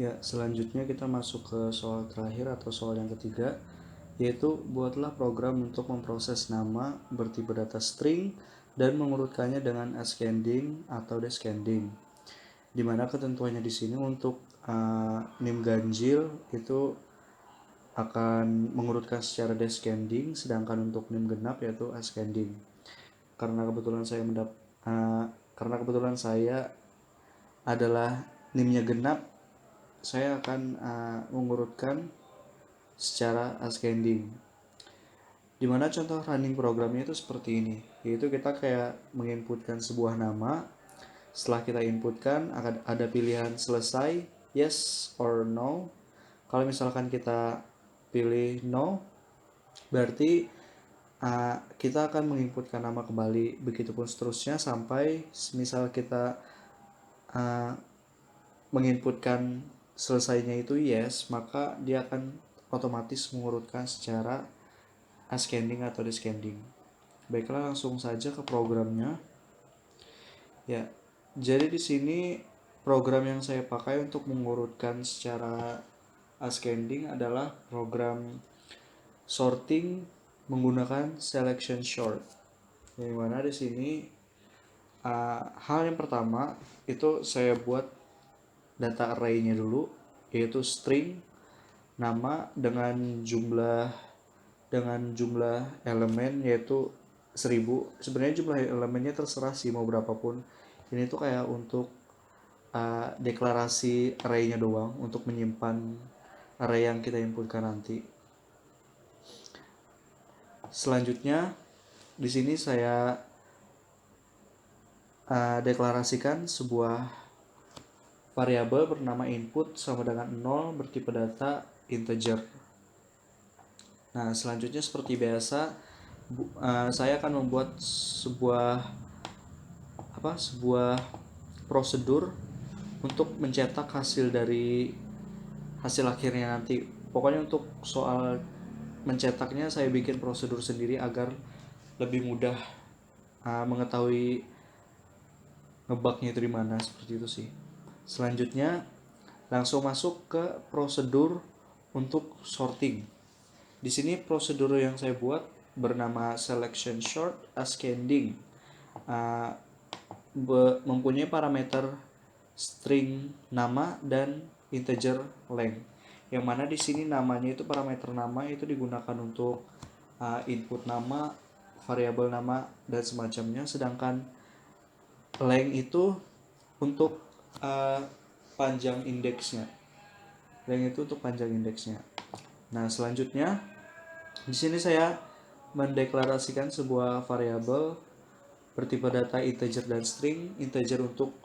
Ya, selanjutnya kita masuk ke soal terakhir atau soal yang ketiga, yaitu buatlah program untuk memproses nama bertipe data string dan mengurutkannya dengan ascending atau descending. Dimana ketentuannya di sini untuk nim ganjil itu akan mengurutkan secara descending, sedangkan untuk nim genap yaitu ascending. Karena kebetulan saya uh, karena kebetulan saya adalah nimnya genap, saya akan mengurutkan secara ascending. Dimana contoh running programnya itu seperti ini, yaitu kita kayak menginputkan sebuah nama. Setelah kita inputkan akan ada pilihan selesai, yes or no. Kalau misalkan kita pilih no, berarti kita akan menginputkan nama kembali, begitupun seterusnya sampai misal kita uh, menginputkan selesainya itu yes, maka dia akan otomatis mengurutkan secara ascending atau descending. Baiklah, langsung saja ke programnya. Ya, jadi di sini program yang saya pakai untuk mengurutkan secara ascending adalah program sorting menggunakan selection sort. Yang mana di sini hal yang pertama itu saya buat data array-nya dulu, yaitu string nama dengan jumlah elemen yaitu 1000. Sebenarnya jumlah elemennya terserah sih mau berapapun. Ini tuh kayak untuk deklarasi array-nya doang untuk menyimpan array yang kita inputkan nanti. Selanjutnya di sini saya deklarasikan sebuah variabel bernama input sama dengan 0 bertipe data integer. Nah, selanjutnya seperti biasa saya akan membuat sebuah prosedur untuk mencetak hasil akhirnya nanti. Pokoknya untuk soal mencetaknya saya bikin prosedur sendiri agar lebih mudah mengetahui ngebugnya itu di mana, seperti itu sih. Selanjutnya langsung masuk ke prosedur untuk sorting. Di sini prosedur yang saya buat bernama selection sort ascending. Uh, Mempunyai parameter string nama dan integer length. Yang mana di sini namanya itu parameter nama itu digunakan untuk input nama, variabel nama dan semacamnya, sedangkan length itu untuk panjang indeksnya. Length itu untuk panjang indeksnya. Nah, selanjutnya di sini saya mendeklarasikan sebuah variabel bertipe data integer dan string. Integer untuk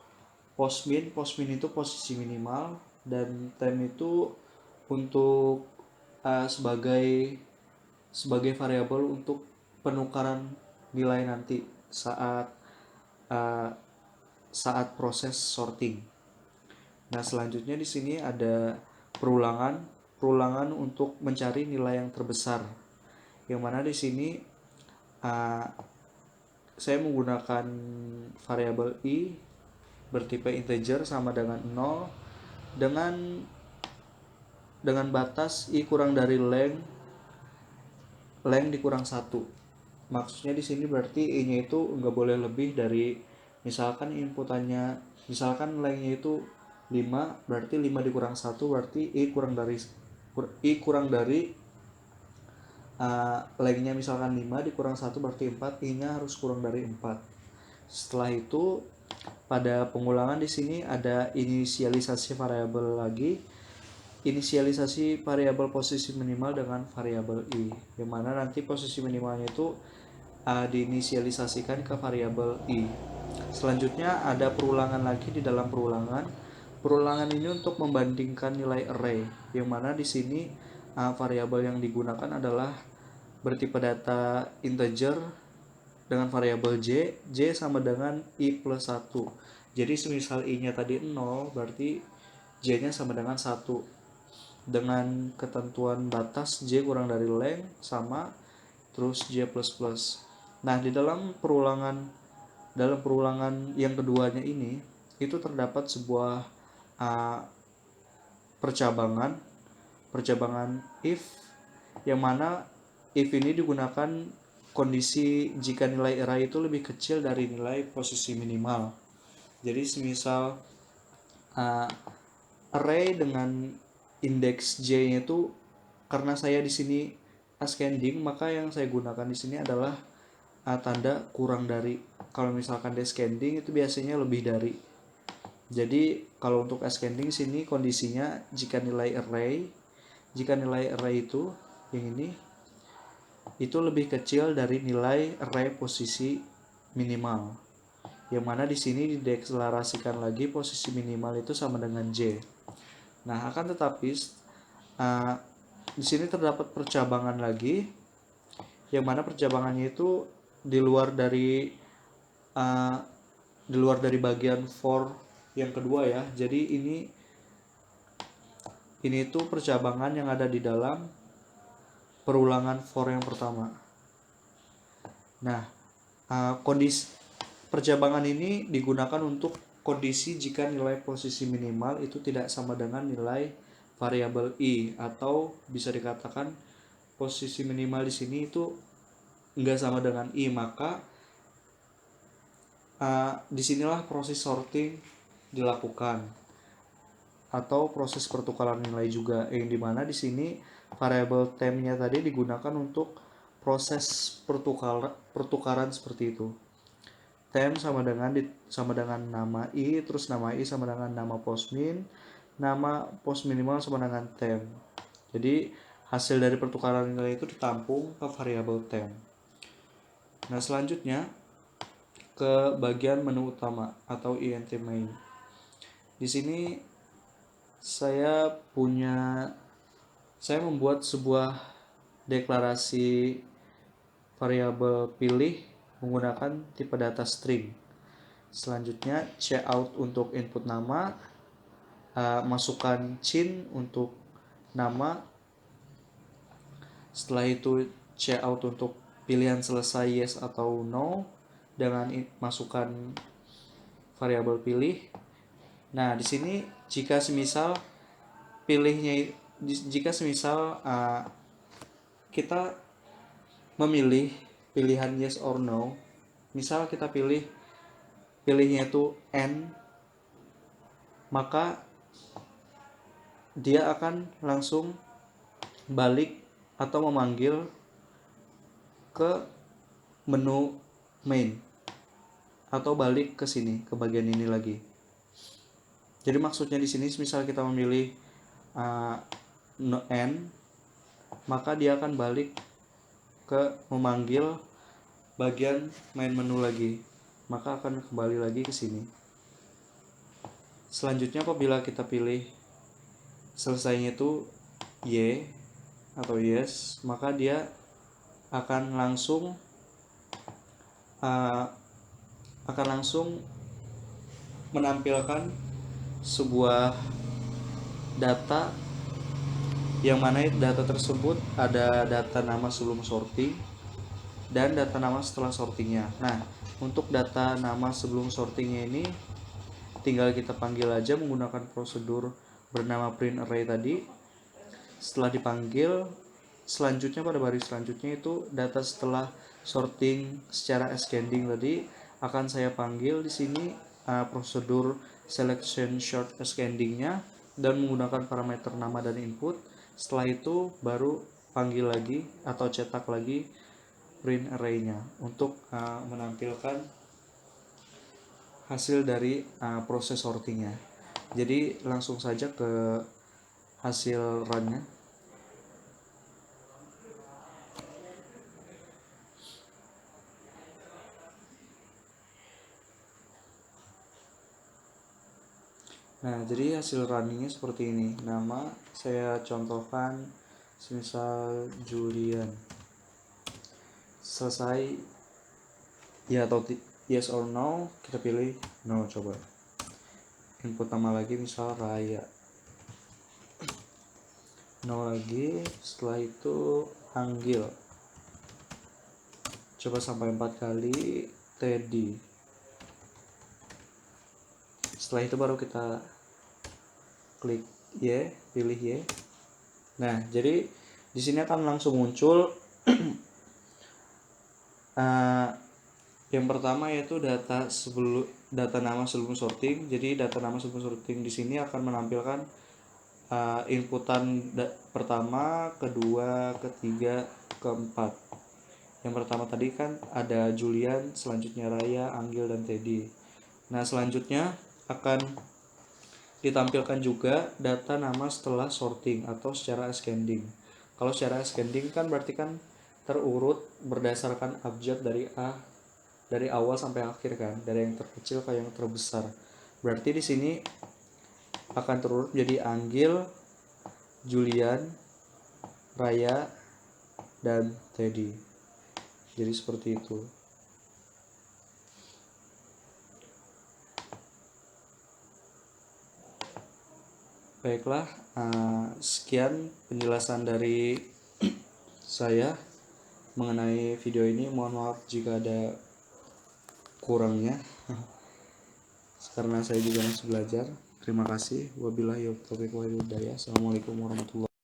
postmin itu posisi minimal, dan time itu untuk sebagai variabel untuk penukaran nilai nanti saat uh, saat proses sorting. Nah, selanjutnya di sini ada perulangan untuk mencari nilai yang terbesar. Yang mana di sini uh, saya menggunakan variabel i bertipe integer sama dengan 0 dengan batas i kurang dari length dikurang 1. Maksudnya di sini berarti i-nya itu nggak boleh lebih dari, misalkan length-nya itu 5, berarti 5 dikurang 1 berarti i kurang dari length-nya misalkan 5 dikurang 1 berarti 4, i-nya harus kurang dari 4. Setelah itu pada pengulangan di sini ada inisialisasi variabel lagi, inisialisasi variabel posisi minimal dengan variabel i, yang mana nanti posisi minimalnya itu diinisialisasikan ke variabel i. Selanjutnya ada perulangan lagi di dalam perulangan. Perulangan ini untuk membandingkan nilai array, yang mana di sini variabel yang digunakan adalah bertipe data integer dengan variabel j sama dengan i plus 1. Jadi semisal i-nya tadi 0, berarti j-nya sama dengan 1. Dengan ketentuan batas j kurang dari length sama terus j plus plus. Nah, di dalam perulangan yang keduanya ini itu terdapat sebuah percabangan if, yang mana if ini digunakan kondisi jika nilai array itu lebih kecil dari nilai posisi minimal. Jadi semisal array dengan indeks J-nya itu, karena saya di sini ascending, maka yang saya gunakan di sini adalah tanda kurang dari. Kalau misalkan descending itu biasanya lebih dari. Jadi kalau untuk ascending sini kondisinya jika nilai array itu yang ini itu lebih kecil dari nilai array posisi minimal. Yang mana di sini dideklarasikan lagi posisi minimal itu sama dengan J. Nah, akan tetapi di sini terdapat percabangan lagi, yang mana percabangannya itu di luar dari bagian for yang kedua ya. Jadi ini tuh percabangan yang ada di dalam perulangan for yang pertama. Nah, kondisi percabangan ini digunakan untuk kondisi jika nilai posisi minimal itu tidak sama dengan nilai variabel i, atau bisa dikatakan posisi minimal di sini itu enggak sama dengan i, maka disinilah proses sorting dilakukan, atau proses pertukaran nilai juga, yang dimana di sini variabel temp-nya tadi digunakan untuk proses pertukaran seperti itu. Temp sama dengan nama i, terus nama i sama dengan nama postmin, nama post minimal sama dengan temp. Jadi hasil dari pertukaran nilai itu ditampung ke variabel temp. Nah, selanjutnya ke bagian menu utama atau int main. Di sini saya membuat sebuah deklarasi variabel pilih menggunakan tipe data string. Selanjutnya cout untuk input nama, masukkan cin untuk nama. Setelah itu cout untuk pilihan selesai yes atau no dengan masukkan variabel pilih. Nah, di sini jika semisal kita memilih pilihan yes or no, misal kita pilihnya itu n, maka dia akan langsung balik atau memanggil ke menu main, atau balik ke sini ke bagian ini lagi. Jadi maksudnya di sini misal kita memilih n, maka dia akan balik ke memanggil bagian main menu lagi, maka akan kembali lagi ke sini. Selanjutnya apabila kita pilih selesainya itu y atau yes, maka dia akan langsung menampilkan sebuah data, yang mana data tersebut ada data nama sebelum sorting dan data nama setelah sortingnya. Nah, untuk data nama sebelum sortingnya ini tinggal kita panggil aja menggunakan prosedur bernama print array tadi. Setelah dipanggil, selanjutnya pada baris selanjutnya itu data setelah sorting secara ascending tadi akan saya panggil di sini prosedur selection short ascendingnya dan menggunakan parameter nama dan input. Setelah itu baru panggil lagi atau cetak lagi print array-nya untuk menampilkan hasil dari proses sortingnya. Jadi langsung saja ke hasil run-nya. Nah, jadi hasil runningnya seperti ini. Nama saya contohkan misal Julian. Selesai ya atau yes or no, kita pilih no. Coba input nama lagi, misal Raya, no lagi. Setelah itu panggil, coba sampai 4 kali Teddy. Setelah itu baru kita klik Y, pilih Y. Nah, jadi di sini akan langsung muncul yang pertama yaitu data nama sebelum sorting. Jadi data nama sebelum sorting di sini akan menampilkan inputan pertama, kedua, ketiga, keempat. Yang pertama tadi kan ada Julian, selanjutnya Raya, Anggil, dan Teddy. Nah, selanjutnya akan ditampilkan juga data nama setelah sorting atau secara ascending. Kalau secara ascending kan berarti kan terurut berdasarkan abjad dari awal sampai akhir kan, dari yang terkecil ke yang terbesar. Berarti di sini akan terurut jadi Anggil, Julian, Raya, dan Teddy. Jadi seperti itu. Baiklah, sekian penjelasan dari saya mengenai video ini. Mohon maaf jika ada kurangnya karena saya juga masih belajar. Terima kasih. Wabillahi taufiq wal hidayah. Assalamualaikum warahmatullahi wabarakatuh.